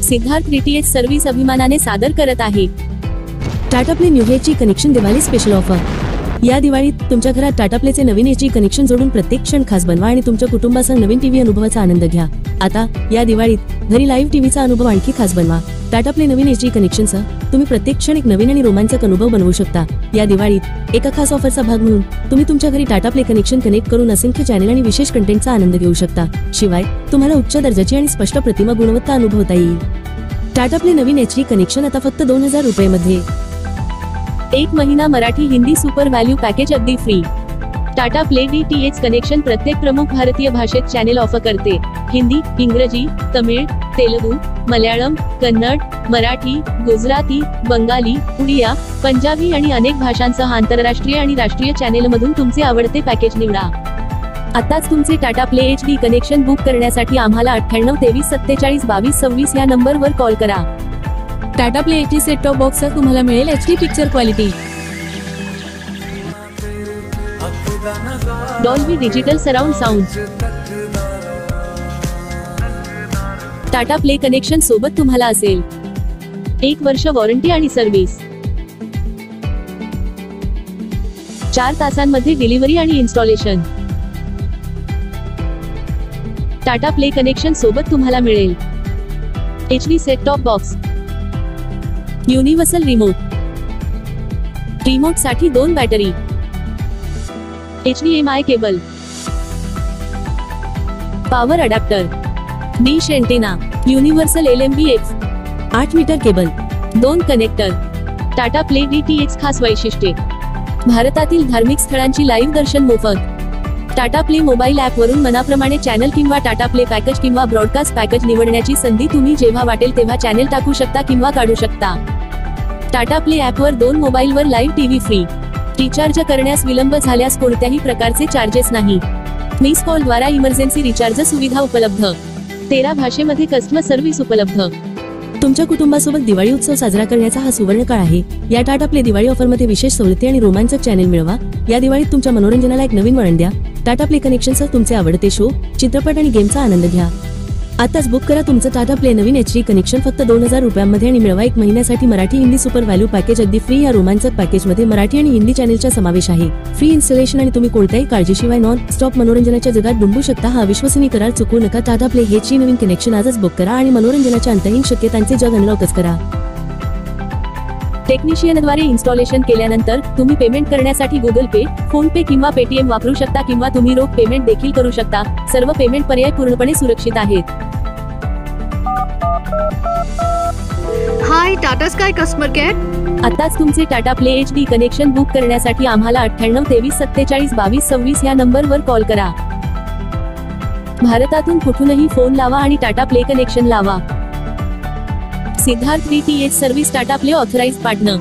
Siddharth DTH service अभिमानाने सादर करत आहे Tata play new HD connection Diwali special offer. या दिवाळीत तुमच्या घरात टाटा प्लेचे नवीन एचडी कनेक्शन जोडून प्रत्येक क्षण खास बनवा आणि तुमच्या कुटुंबासह नवीन टीव्ही अनुभवाचा आनंद घ्या। आता या दिवाळीत घरी लाईव्ह टीव्हीचा अनुभव आणखी खास बनवा। टाटा प्ले नवीन एचडी कनेक्शनसह तुम्ही प्रत्येक क्षण एक नवीन आणि रोमांचक अनुभव बनवू शकता। या दिवाळीत एका खास ऑफरचा भाग म्हणून तुम्ही तुमच्या घरी टाटा प्ले कनेक्शन कनेक्ट करून असंख्य चॅनल आणि विशेष कंटेंटचा आनंद घेऊ शकता। शिवाय तुम्हाला उच्च दर्जाची आणि स्पष्ट प्रतिमा गुणवत्ता अनुभवता येईल। टाटा प्ले नवीन एचडी कनेक्शन आता फक्त 2000 रुपये। 1 महिना Marathi Hindi super value package अगदी free. Tata play DTH connection प्रत्येक प्रमुख भारतीय भाषेत चॅनेल ऑफर करते। हिंदी, इंग्रजी, तमिळ, तेलुगू, मल्याळम, कन्नड, मराठी, गुजराती, बंगाली, उडिया, पंजाबी आणि अनेक भाषांसह आंतरराष्ट्रीय आणि राष्ट्रीय चॅनेलमधून तुमचे आवडते पॅकेज निवडा। आताच तुमचे Tata play HD connection book करण्यासाठी आम्हाला 98 23 47 22 26 या नंबरवर कॉल करा। Tata play HD set top box तुम्हाला मिळेल HD picture quality, Dolby digital surround sound, Tata play connection सोबत तुम्हाला असेल 1 वर्ष वॉरंटी आणि सर्व्हिस, 4 तासांमध्ये डिलिव्हरी आणि इन्स्टॉलेशन। टाटा प्ले कनेक्शन सोबत तुम्हाला मिळेल HD set top box, universal remote साठी 2 battery, HDMI cable, power adapter, dish antenna, universal LMBX, 8 metre cable, 2 connector. Tata play DTH खास वैशिष्ट्ये: भारतातील धार्मिक स्थळांची लाईव्ह दर्शन मोफत। टाटा प्ले मोबाईल ऍप वरून मनाप्रमाणे चॅनल किंवा टाटा प्ले पॅकेज किंवा ब्रॉडकास्ट पॅकेज निवडण्याची संधी। तुम्ही जेव्हा वाटेल तेव्हा चॅनल टाकू शकता किंवा काढू शकता। टाटा प्ले ऍपवर 2 मोबाईलवर लाईव्ह टीव्ही फ्री। रिचार्ज करण्यास विलंब झाल्यास कोणत्याही प्रकारचे चार्जेस नाही। मिस कॉल द्वारा इमर्जन्सी रिचार्ज सुविधा उपलब्ध। 13 भाषेमध्ये कस्टमर सर्व्हिस उपलब्ध। तुमच्या कुटुंबासोबत दिवाळी उत्सव साजरा करण्याचा हा सुवर्ण काळ आहे। या टाटा प्ले दिवाळी ऑफरमध्ये विशेष सवलती आणि रोमांचक चॅनेल मिळवा। या दिवाळीत तुमच्या मनोरंजनाला एक नवीन वळण द्या। टाटा प्ले कनेक्शनसह तुमचे आवडते शो, चित्रपट आणि गेमचा आनंद घ्या। आताच बुक करा तुमचं टाटा प्ले नवीन एचडी कनेक्शन फक्त 2000 रुपयांमध्ये आणि मिळवा 1 महिन्यासाठी Marathi Hindi super value package अगदी फ्री। या रोमांचक पॅकेजमध्ये मराठी आणि हिंदी चॅनेलचा समावेश आहे, फ्री इन्स्टॉलेशन आणि तुम्ही कोणत्याही काळजीशिवाय नॉन स्टॉप मनोरंजनाच्या जगात डुंबू शकता। हा विश्वसनीय करार चुकवू नका। टाटा प्ले एचडी नवीन कनेक्शन आजच बुक करा आणि मनोरंजनाच्या अंतहीन शक्यतांचे जग अनलॉकच करा। टेक्निशियनद्वारे इन्स्टॉलेशन केल्यानंतर तुम्ही पेमेंट करण्यासाठी गुगल पे, फोन पे किंवा पेटीएम वापरू शकता किंवा तुम्ही रोख पेमेंट देखील करू शकता। सर्व पेमेंट पर्याय पूर्णपणे सुरक्षित आहेत। हाय टाटा स्काय कस्टमर केअर। आताच तुमचे Tata play HD connection book करण्यासाठी आम्हाला 98 23 47 22 26 या नंबरवर कॉल करा। भारतातून कुठूनही फोन लावा आणि टाटा प्ले कनेक्शन लावा। Siddharth DTH service Tata play authorised partner.